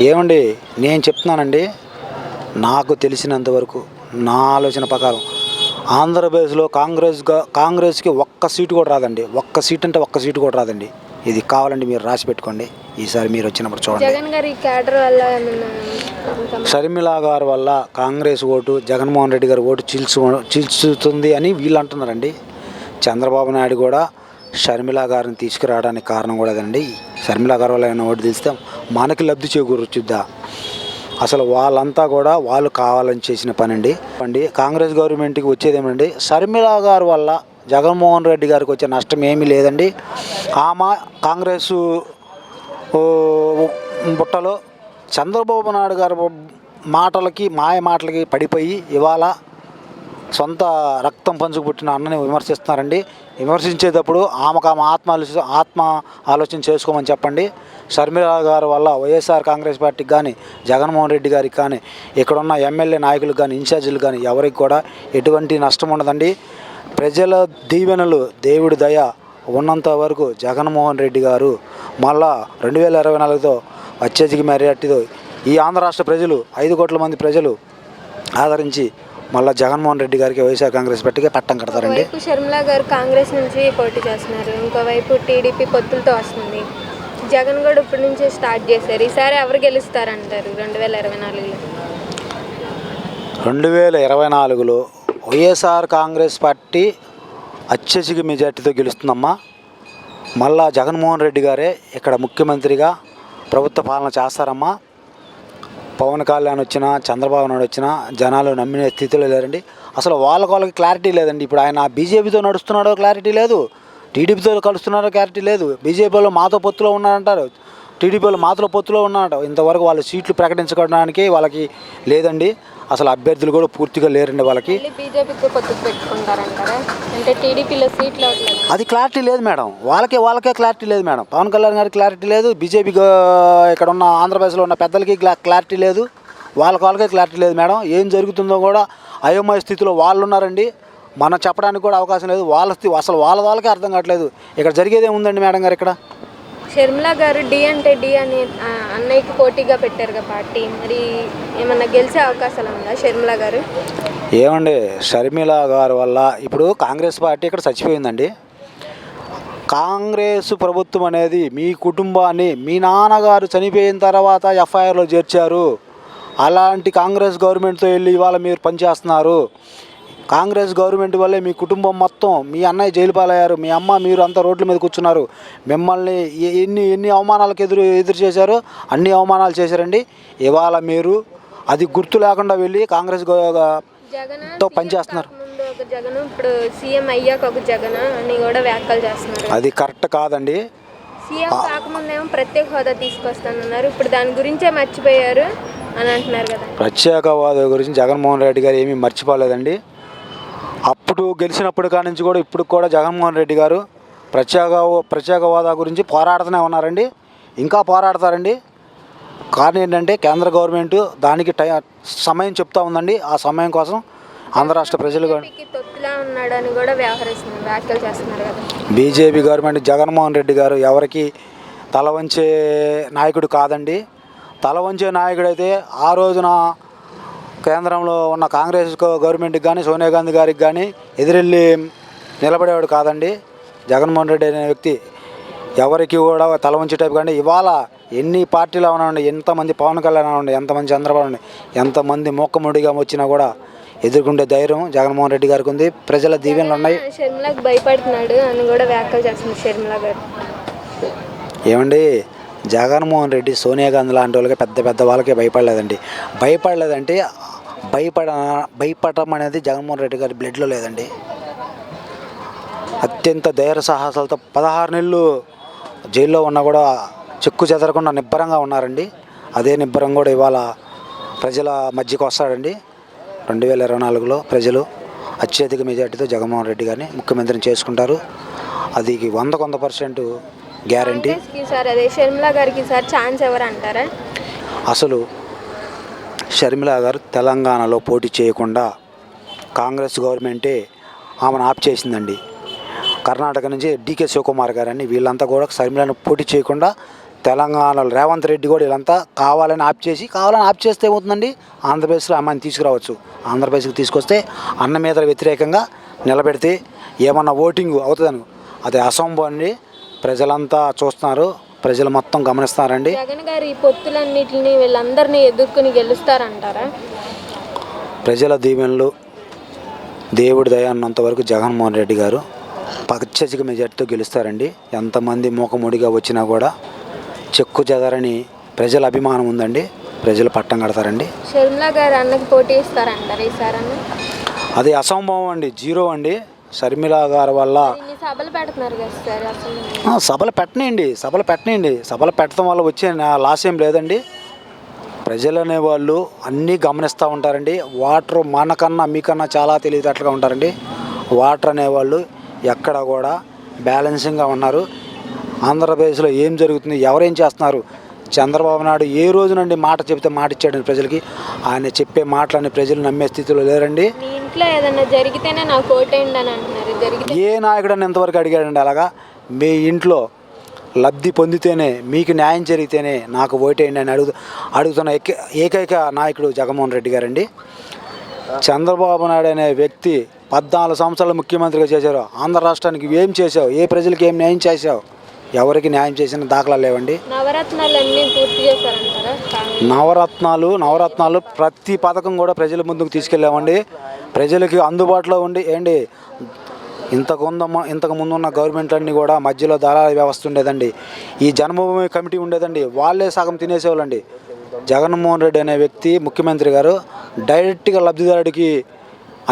ఏమండి, నేను చెప్తున్నానండి, నాకు తెలిసినంతవరకు నా ఆలోచన ప్రకారం ఆంధ్రప్రదేశ్లో కాంగ్రెస్కి ఒక్క సీటు కూడా రాదండి. ఒక్క సీట్ అంటే ఒక్క సీటు కూడా రాదండి. ఇది కావాలండి మీరు రాసి పెట్టుకోండి. ఈసారి మీరు వచ్చినప్పుడు చూడండి. జగన్ గారి క్యాడర్ వల్ల షర్మిల గారి వల్ల కాంగ్రెస్ ఓటు జగన్మోహన్ రెడ్డి గారి ఓటు చీల్చుతుంది అని వీళ్ళు అంటున్నారండి. చంద్రబాబు నాయుడు కూడా షర్మిల గారిని తీసుకురావడానికి కారణం కూడా అదండి. షర్మిల గారి వల్ల ఏమైనా ఓటు తెలిస్తే మనకి లబ్ధి చేకూర్చుద్దా? అసలు వాళ్ళంతా కూడా వాళ్ళు కావాలని చేసిన పని అండి. కాంగ్రెస్ గవర్నమెంట్కి వచ్చేదేమండి, షర్మిల గారి వల్ల జగన్మోహన్ రెడ్డి గారికి వచ్చే నష్టం ఏమీ లేదండి. ఆమె కాంగ్రెసు బుట్టలో చంద్రబాబు నాయుడు గారి మాయ మాటలకి పడిపోయి ఇవాళ సొంత రక్తం పంచుకు పుట్టిన అన్నని విమర్శిస్తున్నారండి. విమర్శించేటప్పుడు ఆమెకు ఆత్మ ఆలోచన చేసుకోమని చెప్పండి. షర్మిల గారి వల్ల వైఎస్ఆర్ కాంగ్రెస్ పార్టీకి కానీ జగన్మోహన్ రెడ్డి గారికి కానీ ఇక్కడున్న ఎమ్మెల్యే నాయకులకు కానీ ఇన్ఛార్జీలు కానీ ఎవరికి కూడా ఎటువంటి నష్టం ఉండదండి. ప్రజల దీవెనలు దేవుడి దయ ఉన్నంత వరకు జగన్మోహన్ రెడ్డి గారు మళ్ళా 2024తో అత్యధిక మెజార్టీతో ఈ ఆంధ్ర రాష్ట్ర ప్రజలు 5 కోట్ల మంది ప్రజలు ఆదరించి మళ్ళీ జగన్మోహన్ రెడ్డి గారికి వైఎస్ఆర్ కాంగ్రెస్ పార్టీకి పట్టం కడతారండి. షర్మిల గారు కాంగ్రెస్ నుంచి పోటీ చేస్తున్నారు, ఇంకోవైపు టీడీపీ పొత్తులతో వస్తుంది. జగన్ కూడా ఇప్పటి నుంచే స్టార్ట్ చేశారు. ఈసారి ఎవరు గెలుస్తారంటారు 2024లో? 2024లో వైఎస్ఆర్ కాంగ్రెస్ పార్టీ అత్యధిక మెజార్టీతో గెలుస్తుందమ్మా. మళ్ళా జగన్మోహన్ రెడ్డి గారే ఇక్కడ ముఖ్యమంత్రిగా ప్రభుత్వ పాలన చేస్తారమ్మా. పవన్ కళ్యాణ్ వచ్చినా చంద్రబాబు నాయుడు వచ్చినా జనాలు నమ్మిన స్థితిలో లేరండి. అసలు వాళ్ళకి క్లారిటీ లేదండి. ఇప్పుడు ఆయన బీజేపీతో నడుస్తున్నాడో క్లారిటీ లేదు, టీడీపీతో కలుస్తున్నాడో క్లారిటీ లేదు. బీజేపీలో మాతో పొత్తులో ఉన్నారంటారు, టీడీపీలో మాతో పొత్తులో ఉన్నారంట. ఇంతవరకు వాళ్ళ సీట్లు ప్రకటించుకోవడానికి వాళ్ళకి లేదండి. అసలు అభ్యర్థులు కూడా పూర్తిగా లేరండి వాళ్ళకి. బీజేపీతో పొత్తు పెట్టుకుంటారంటారా? అంటే టీడీపీలో సీట్లు అది క్లారిటీ లేదు మేడం. వాళ్ళకే క్లారిటీ లేదు మేడం. పవన్ కళ్యాణ్ గారికి క్లారిటీ లేదు, బీజేపీ ఇక్కడ ఉన్న ఆంధ్రప్రదేశ్లో ఉన్న పెద్దలకి క్లారిటీ లేదు, వాళ్ళకే క్లారిటీ లేదు మేడం. ఏం జరుగుతుందో కూడా అయోమయ స్థితిలో వాళ్ళు ఉన్నారండి. మనం చెప్పడానికి కూడా అవకాశం లేదు. అసలు వాళ్ళకే అర్థం కావట్లేదు ఇక్కడ జరిగేది ఏముందండి మేడం గారు. ఇక్కడ షర్మిల గారు డి అంటే డి అని అన్నయ్యకి పోటీగా పెట్టారుగా పార్టీ, మరి ఏమన్నా గెలిచే అవకాశాలు ఉందా షర్మిల గారు? ఏమండి, షర్మిల గారి వల్ల ఇప్పుడు కాంగ్రెస్ పార్టీ ఇక్కడ చచ్చిపోయిందండి. కాంగ్రెస్ ప్రభుత్వం అనేది మీ కుటుంబాన్ని మీ నాన్నగారు చనిపోయిన తర్వాత ఎఫ్ఐఆర్లో చేర్చారు. అలాంటి కాంగ్రెస్ గవర్నమెంట్తో వెళ్ళి ఇవాళ మీరు పనిచేస్తున్నారు. కాంగ్రెస్ గవర్నమెంట్ వల్లే మీ కుటుంబం మొత్తం, మీ అన్నయ్య జైలు పాలయ్యారు, మీ అమ్మ మీరు అంతా రోడ్ల మీద కూర్చున్నారు. మిమ్మల్ని ఎన్ని అవమానాలకు ఎదురు చేశారో అన్ని అవమానాలు చేశారండి. ఇవాళ మీరు అది గుర్తు లేకుండా వెళ్ళి కాంగ్రెస్ తో పనిచేస్తున్నారు. జగన్ ఇప్పుడు సీఎం అయ్యాక ఒక జగన్ అని కూడా వ్యాఖ్యలు చేస్తున్నారు. అది కరెక్ట్ కాదండి. సీఎం కాకముందేమో ప్రత్యేక హోదా తీసుకొస్తానన్నారు, ఇప్పుడు దాని గురించే మర్చిపోయారు అని అంటున్నారు కదా. ప్రత్యేక హోదా గురించి జగన్మోహన్ రెడ్డి గారు ఏమీ మర్చిపోలేదండి. అప్పుడు గెలిచినప్పుడు కాడి నుంచి కూడా ఇప్పుడు కూడా జగన్మోహన్ రెడ్డి గారు ప్రత్యేక హోదా గురించి పోరాడుతూనే ఉన్నారండి, ఇంకా పోరాడతారండి. కానీ ఏంటంటే కేంద్ర గవర్నమెంట్ దానికి సమయం చెప్తా ఉందండి. ఆ సమయం కోసం ఆంధ్ర రాష్ట్ర ప్రజలు బీజేపీ గవర్నమెంట్ జగన్మోహన్ రెడ్డి గారు ఎవరికి తల వంచే నాయకుడు కాదండి. తల వంచే నాయకుడు అయితే ఆ రోజున కేంద్రంలో ఉన్న కాంగ్రెస్ గవర్నమెంట్కి కానీ సోనియా గాంధీ గారికి కానీ ఎదురెళ్ళి నిలబడేవాడు కాదండి. జగన్మోహన్ రెడ్డి అనే వ్యక్తి ఎవరికి కూడా తల వంచే టైపు కానీ ఇవాళ ఎన్ని పార్టీలు ఉన్నాయండి, ఎంతమంది పవన్ కళ్యాణ్ ఉండి, ఎంతమంది చంద్రబాబు ఉండి, ఎంతమంది మూకముడిగా వచ్చినా కూడా ఎదుర్కొంటే ధైర్యం జగన్మోహన్ రెడ్డి గారికి ఉంది. ప్రజల దీవెనలు ఉన్నాయి. షర్మిలకు భయపడుతున్నాడు అని కూడా వ్యాఖ్యలు చేస్తుంది షర్మిల గారు. ఏమండి, జగన్మోహన్ రెడ్డి సోనియా గాంధీ లాంటి వాళ్ళకి పెద్ద వాళ్ళకి భయపడలేదండి. భయపడలేదంటే భయపడడం అనేది జగన్మోహన్ రెడ్డి గారి బ్లడ్లో లేదండి. అత్యంత ధైర్య సాహసాలతో 16 నెలలు జైల్లో ఉన్నా కూడా చెక్కు చెదరకుండా నిబ్బరంగా ఉన్నారండి. అదే నిబ్బరం కూడా ఇవాళ ప్రజల మధ్యకు వస్తాడండి. 2024లో ప్రజలు అత్యధిక మెజార్టీతో జగన్మోహన్ రెడ్డి గారిని ముఖ్యమంత్రిని చేసుకుంటారు. అది 100% గ్యారంటీ. షర్మిల గారికి సార్ ఛాన్స్ ఎవరు అంటారా? అసలు షర్మిల గారు తెలంగాణలో పోటీ చేయకుండా కాంగ్రెస్ గవర్నమెంటే ఆమెను ఆప్ చేసిందండి. కర్ణాటక నుంచి డీకే శివకుమార్ గారని వీళ్ళంతా కూడా షర్మిలను పోటీ చేయకుండా తెలంగాణలో రేవంత్ రెడ్డి కూడా వీళ్ళంతా కావాలని ఆప్ చేస్తే ఏమవుతుందండి, ఆంధ్రప్రదేశ్లో అమ్మాయిని తీసుకురావచ్చు. ఆంధ్రప్రదేశ్కి తీసుకొస్తే అన్న మీద వ్యతిరేకంగా నిలబెడితే ఏమన్నా ఓటింగ్ అవుతుందని, అది అసంభవం అండి. ప్రజలంతా చూస్తున్నారు, ప్రజలు మొత్తం గమనిస్తున్నారండి. జగన్ గారు ఈ పొత్తులన్నిటిని వీళ్ళందరినీ ఎదుర్కొని గెలుస్తారంటారా? ప్రజల దీవెనలు, దేవుడి దయ అన్నంత వరకు జగన్మోహన్ రెడ్డి గారు పచ్చచిక మెజార్టీతో గెలుస్తారండి. ఎంతమంది మూకముడిగా వచ్చినా కూడా చెక్కు చెదరని ప్రజల అభిమానం ఉందండి. ప్రజలు పట్టం కడతారండి. షర్మిల గారు అన్నకి పోటీ ఇస్తారంటారు ఈసారి? అది అసంభవం అండి, జీరో అండి. షర్మిల గారి వల్ల సభలు పెడుతున్నారు కదా సార్, అసలు సభలు పెట్టనియండి. సభలు పెట్టడం వల్ల వచ్చే లాస్ ఏం లేదండి. ప్రజలు అనేవాళ్ళు అన్నీ గమనిస్తూ ఉంటారండి. వాటర్ మనకన్నా మీకన్నా చాలా తెలివితేటలుగా ఉంటారండి. వాటర్ అనేవాళ్ళు ఎక్కడ కూడా బ్యాలెన్సింగ్గా ఉన్నారు. ఆంధ్రప్రదేశ్లో ఏం జరుగుతుంది, ఎవరేం చేస్తున్నారు, చంద్రబాబు నాయుడు ఏ రోజునండి మాట చెబితే మాట ఇచ్చాడండి ప్రజలకి. ఆయన చెప్పే మాటలని ప్రజలు నమ్మే స్థితిలో లేరండి. మీ ఇంట్లో ఏదన్నా జరిగితేనే నాకు ఓటేయండి అని అంటున్నారు. ఏ నాయకుడని ఎంతవరకు అడిగాడండి అలాగా? మీ ఇంట్లో లబ్ధి పొందితేనే, మీకు న్యాయం జరిగితేనే నాకు ఓటేయండి అని అడుగుతున్న ఏకైక నాయకుడు జగన్మోహన్ రెడ్డి గారండి. చంద్రబాబు నాయుడు అనే వ్యక్తి 14 సంవత్సరాలు ముఖ్యమంత్రిగా చేశారు. ఆంధ్ర రాష్ట్రానికి ఏం చేశావు, ఏ ప్రజలకి ఏం న్యాయం చేశావు? ఎవరికి న్యాయం చేసిన దాఖలా లేవండి. నవరత్నాలు ప్రతి పథకం కూడా ప్రజల ముందుకు తీసుకెళ్ళామండి. ప్రజలకి అందుబాటులో ఉండి ఏంటి, ఇంతకు ముందు ఉన్న గవర్నమెంట్ అన్నీ కూడా మధ్యలో దళారీ వ్యవస్థ ఉండేదండి. ఈ జన్మభూమి కమిటీ ఉండేదండి, వాళ్ళే సగం తినేసేవాళ్ళండి. జగన్మోహన్ రెడ్డి అనే వ్యక్తి ముఖ్యమంత్రి గారు డైరెక్ట్గా లబ్ధిదారుడికి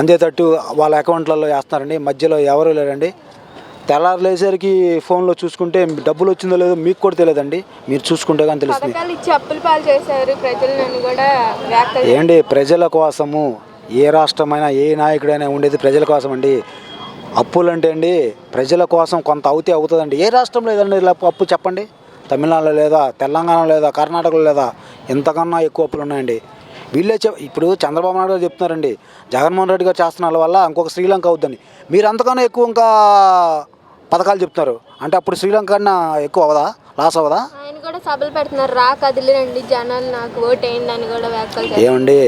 అందేటట్టు వాళ్ళ అకౌంట్లలో వేస్తున్నారండి. మధ్యలో ఎవరు లేరండి. తెల్లారు లేసరికి ఫోన్లో చూసుకుంటే డబ్బులు వచ్చిందో లేదో మీకు కూడా తెలియదండి. మీరు చూసుకుంటే కానీ తెలుస్తుంది. ఏంటి, ప్రజల కోసము ఏ రాష్ట్రమైనా ఏ నాయకుడైనా ఉండేది ప్రజల కోసం అండి. అప్పులు అంటే అండి ప్రజల కోసం కొంత అవుతుందండి. ఏ రాష్ట్రంలో లేదండి ఇలా అప్పు చెప్పండి? తమిళనాడులో లేదా, తెలంగాణలో లేదా, కర్ణాటకలో లేదా, ఎంతకన్నా ఎక్కువ అప్పులు ఉన్నాయండి. వీళ్ళే ఇప్పుడు చంద్రబాబు నాయుడు గారు చెప్తున్నారండి, జగన్మోహన్ రెడ్డి గారు చేస్తున్న వల్ల ఇంకొక శ్రీలంక అవుద్దని. మీరు అంతకన్నా ఎక్కువ ఇంకా పథకాలు చెప్తున్నారు అంటే అప్పుడు శ్రీలంక కన్నా ఎక్కువ అవదా, లాస్ అవదా? ఆయన కూడా సభలు పెడుతున్నారు, రా కదిలిరండి జనాలు నాకు ఓటేయండి అని కూడా వ్యాఖ్యలు. ఏమండి,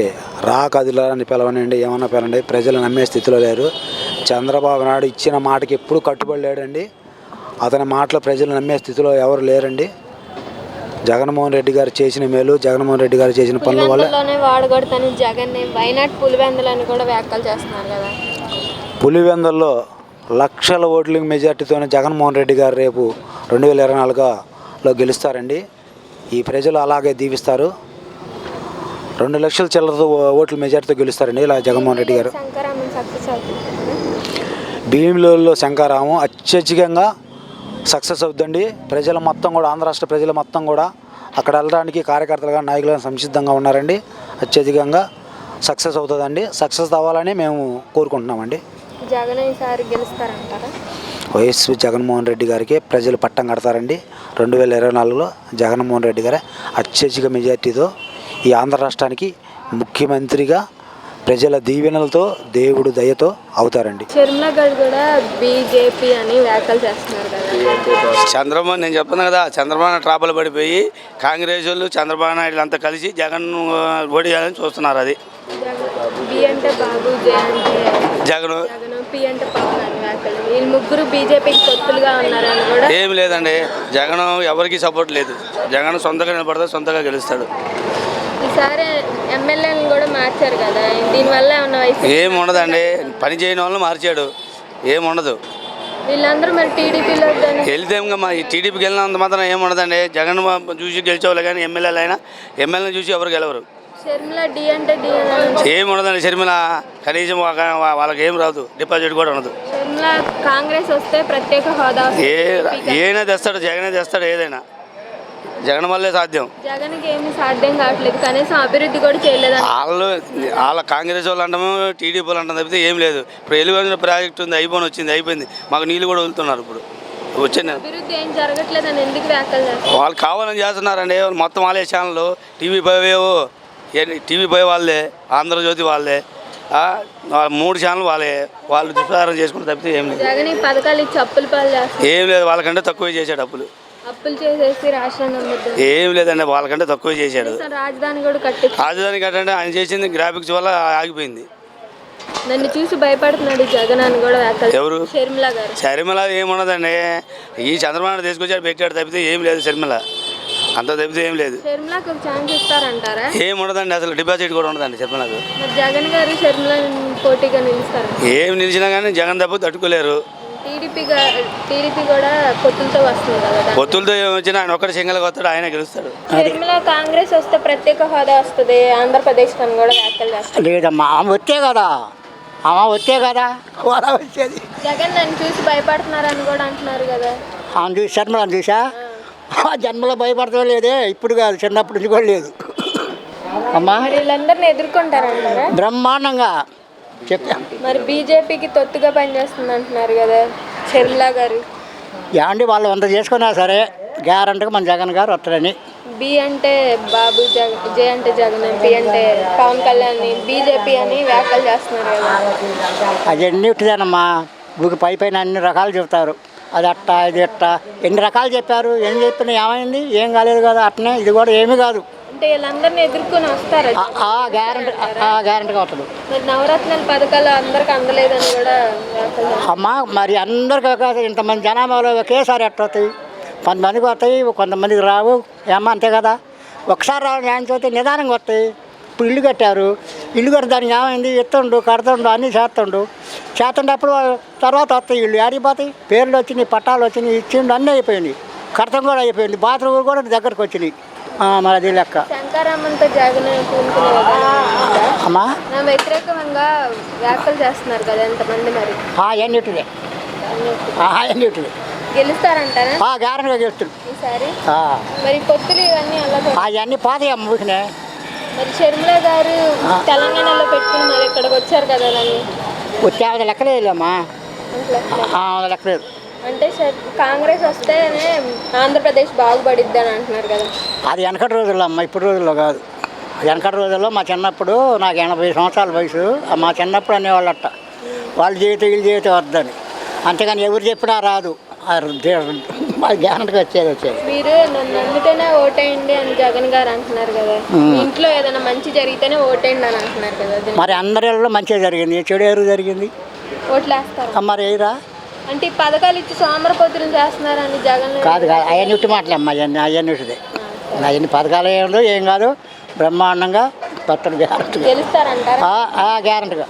రా కదిలని పిలవనండి, ఏమన్నా పిలవండి, ప్రజలు నమ్మే స్థితిలో లేరు. చంద్రబాబు నాయుడు ఇచ్చిన మాటకి ఎప్పుడు కట్టుబడి లేడండి. అతని మాటలు ప్రజలు నమ్మే స్థితిలో ఎవరు లేరండి. జగన్మోహన్ రెడ్డి గారు చేసిన మేలు, జగన్మోహన్ రెడ్డి గారు చేసిన పనుల వల్ల వాడగొడతాను జగన్ వైనాట్ పులివెందులని కూడా వ్యాఖ్యలు చేస్తున్నారు కదా. పులివెందుల్లో లక్షల ఓట్ల మెజార్టీతోనే జగన్మోహన్ రెడ్డి గారు రేపు 2024లో గెలుస్తారండి. ఈ ప్రజలు అలాగే దీవిస్తారు. 2 లక్షల చిల్లరతో ఓట్ల మెజార్టీతో గెలుస్తారండి ఇలా జగన్మోహన్ రెడ్డి గారు. భీమిలో శంకరామం అత్యధికంగా సక్సెస్ అవుతుందండి. ప్రజలు మొత్తం కూడా, ఆంధ్ర రాష్ట్ర ప్రజలు మొత్తం కూడా అక్కడ వెళ్ళడానికి కార్యకర్తలుగా నాయకులుగా సంసిద్ధంగా ఉన్నారండి. అత్యధికంగా సక్సెస్ అవుతుందండి. సక్సెస్ అవ్వాలని మేము కోరుకుంటున్నామండి. జగన్ ఈసారి గెలుస్తారంటారా? వైఎస్ జగన్మోహన్ రెడ్డి గారికి ప్రజలు పట్టం కడతారండి. 2024లో జగన్మోహన్ రెడ్డి గారే అత్యధిక మెజార్టీతో ఈ ఆంధ్ర రాష్ట్రానికి ముఖ్యమంత్రిగా ప్రజల దీవెనలతో, దేవుడు దయతో అవుతారండి. షర్మిల గారు కూడా బీజేపీ అని వ్యాఖ్యలు చేస్తున్నారు కదా. చంద్రబాబు, నేను చెప్తున్నాను కదా, చంద్రబాబు ట్రాబులు పడిపోయి కాంగ్రెస్ వాళ్ళు చంద్రబాబు నాయుడు అంతా కలిసి జగన్ ఓడి చేయాలని చూస్తున్నారు. అది బి అంటే బాబు, జే అంటే జగన్, పి అంటే పవన్ అని వ్యాఖ్యలు. వీళ్ళు ముగ్గురు బీజేపీకి పొత్తులుగా ఉన్నారని కూడా. ఏం లేదండి, జగన్ ఎవరికి సపోర్ట్ లేదు. జగన్ సొంతగా నిలబడతాడు, సొంతగా గెలుస్తాడు. ఈసారి ఎమ్మెల్యేలను కూడా మార్చారు కదా, దీనివల్ల ఏమన్నా ఏం ఉండదండి, పని చేయని వాళ్ళని మార్చాడు, ఏముండదు. వీళ్ళందరూ మరి టీడీపీలో వెళ్తే మా టీడీపీకి వెళ్ళినంత మాత్రం ఏముండదండి. జగన్ చూసి గెలిచేవాళ్ళు కానీ ఎమ్మెల్యేలను చూసి ఎవరు గెలవరు. షర్మిల డి అంటే డి ఏమి ఉండదండి. షర్మిల కనీసం వాళ్ళకి ఏం రాదు, డిపాజిట్ కూడా ఉండదు. షర్మిల కాంగ్రెస్ వస్తే ప్రత్యేక హోదా ఏదైనా తెస్తాడు, జగనే తెస్తాడు. ఏదైనా జగన్ వల్లే సాధ్యం. జగన్కి ఏమి సాధ్యం కావట్లేదు, కనీసం అభివృద్ధి కూడా చేయలేదు. వాళ్ళ కాంగ్రెస్ వాళ్ళు అంటాము, టీడీపీ వాళ్ళు అంటాం తప్పితే ఏం లేదు. ఇప్పుడు ఎలుగున్న ప్రాజెక్ట్ ఉంది, అయిపోయింది. మాకు నీళ్ళు కూడా వదులుతున్నారు. ఇప్పుడు వచ్చాను, అభివృద్ధి ఏం జరగట్లేదు అని ఎందుకు వ్యాఖ్యలు చేస్తారు? వాళ్ళు కావాలని చేస్తున్నారండి. మొత్తం వాళ్ళే ఛానల్, టీవీ పోయే వాళ్ళే, ఆంధ్రజ్యోతి వాళ్ళే, 3 ఛానల్ వాళ్ళే. వాళ్ళు దుష్ప్రచారం చేసుకుంటే తప్పితే ఏం లేదు. జగన్ ఈ పథకాలు ఇచ్చి అప్పుల పాలు చేస్తారు. ఏం లేదు, వాళ్ళకంటే తక్కువ చేసాడు అప్పులు. అప్పులు చేసేసి రాష్ట్రాన్ని అమ్ముద్దాం. ఏం లేదండి, వాళ్ళకంటే తక్కువ చేశాడు. అసలు రాజధాని కూడా కట్టించు. రాజధాని కట్టంటే ఆయన చేసింది గ్రాఫిక్స్ వల్ల ఆగిపోయింది. నన్ను చూసి భయపడుతున్నాడు జగన్ అని కూడా వ్యాఖ్యలు. ఎవరు? షర్మిల గారు. షర్మిల ఏమున్నదండి, ఈ చంద్రబాబు తీసుకొచ్చాడు పెట్టాడు తప్పితే ఏం లేదు. షర్మిల అంత తప్పితే ఏం లేదు. షర్మిలకు ఒక ఛాన్స్ ఇస్తారంటారా? ఏం ఉండదండి, అసలు డిపాజిట్ కూడా ఉండదండి షర్మిలకు. మరి జగన్ గారు షర్మిల పోటీగా నిలుస్తారు. ఏం నిలిచినా కానీ జగన్ తప్పు తట్టుకోలేరు. టీడీపీ కూడా పొత్తులతో వస్తుంది కదా. పొత్తులతో వచ్చినా ఆయన ఒక్కటి సింగల్గా వస్తాడు, ఆయన గెలుస్తాడు. షర్మిల కాంగ్రెస్ వస్తే ప్రత్యేక హోదా వస్తుంది ఆంధ్రప్రదేశ్ అని కూడా వ్యాఖ్యలు చేస్తారు. లేదమ్మా, ఆమె వచ్చే కదా, ఆమె వచ్చే కదా వాళ్ళ వచ్చేది. జగన్ నన్ను చూసి భయపడుతున్నారని కూడా అంటున్నారు కదా. ఆమె చూసి శర్మలను చూసా జన్మలో భయపడతా లేదే, ఇప్పుడు కాదు చిన్నప్పటి నుంచి కూడా లేదు అమ్మా. మరి వీళ్ళందరినీ ఎదుర్కొంటారంటారా? బ్రహ్మాండంగా చెప్పా. మరి బీజేపీకి తొత్తుగా పనిచేస్తుంది అంటున్నారు కదా షర్మిల గారు. యాండి వాళ్ళు వంద చేసుకున్నా సరే గ్యారంటీగా మన జగన్ గారు వస్తారని. బి అంటే బాబు, జే అంటే జగన్, పి అంటే పవన్ కళ్యాణ్, బీజేపీ అని వ్యాఖ్యలు చేస్తున్నారు కదా. అవన్నీ ఇట్టుదేనమ్మా, భూకి పై పైన అన్ని రకాలు చెప్తారు. అది అట్ట ఇది ఎట్ట ఎన్ని రకాలు చెప్పారు, ఏం చెప్పినా ఏమైంది, ఏం కాలేదు కదా. అట్టనే ఇది కూడా ఏమీ కాదు. అంటే వీళ్ళందరినీ ఎదుర్కొని వస్తారా? గ్యారంటీగా వస్తుంది. మరి నవరత్నాల పథకాలు అందరికి అందలేదని కూడా వ్యాఖ్యలు చేస్తున్నారు. అమ్మ మరి అందరికీ కాదు, ఇంతమంది జనాభాలో ఒకేసారి ఎట్ట వస్తాయి? కొంతమందికి వస్తాయి, కొంతమందికి రావు. ఏమ్మా అంతే కదా. ఒకసారి రావడం ఏం చూస్తే నిదానంగా వస్తాయి. ఇప్పుడు ఇల్లు కట్టారు, ఇల్లు కట్టి దానికి ఏమైంది, ఎత్తుండు కడుతుండు అన్నీ చేస్తుండప్పుడు తర్వాత వస్తాయి ఇల్లు ఆడిపోతాయి. పేర్లు వచ్చినాయి, పట్టాలు వచ్చినాయి, ఇచ్చిండు అన్నీ అయిపోయినాయి. కడతం కూడా అయిపోయింది, బాత్రూమ్ కూడా దగ్గరకు వచ్చినాయి. మరి అది లెక్క. శంకరామంతో జగన్ అమ్మా నా వ్యతిరేకంగా వ్యాఖ్యలు చేస్తున్నారు కదా ఎంతమంది. మరి అవన్నిటిదే అవన్నిటిదే గెలుస్తారంటారా? గ్యారంటీగా గెలుస్తుంది ఈసారి. మరి పొత్తులు ఇవన్నీ అలా అవన్నీ పోతాయి అమ్మ ఊరికనే. మరి షర్మిల గారు తెలంగాణలో పెట్టుకుని మరి ఇక్కడికి వచ్చారు కదా. దాన్ని వచ్చే లెక్కలేదమ్మా, లెక్కలేదు. అంటే కాంగ్రెస్ వస్తేనే ఆంధ్రప్రదేశ్ బాగుపడిద్ది అని అంటున్నారు కదా. అది వెనకటి రోజుల్లో అమ్మ, ఇప్పుడు రోజుల్లో కాదు. వెనకటి రోజుల్లో మా చిన్నప్పుడు, నాకు 80 సంవత్సరాల వయసు, మా చిన్నప్పుడు అనేవాళ్ళట వాళ్ళు జీవితం వీళ్ళు జీవితం వద్దని. అంతేగాని ఎవరు చెప్పినా రాదు, గ్యారంటీగా వచ్చేది. మీరు నన్ను నమ్మితేనే ఓటేయండి అని జగన్ గారు అంటున్నారు కదా. ఇంట్లో ఏదైనా మంచి జరిగితేనే ఓటేయండి అని అంటున్నారు కదా. మరి అందరిలో మంచిగా జరిగింది, చెడు ఎవరు జరిగింది? ఓట్లు వేస్తారు మరి ఏరా అంటే ఈ పథకాలు ఇచ్చి సోమరపోతులు చేస్తున్నారని జగన్ కాదు కాదు, అవన్నీ మాటలమ్మా, అవన్నీ అవన్నీ పథకాలు ఏం కాదు, బ్రహ్మాండంగా పట్టడు గ్యారంటీ. గెలుస్తారంటారా? గ్యారంటీగా.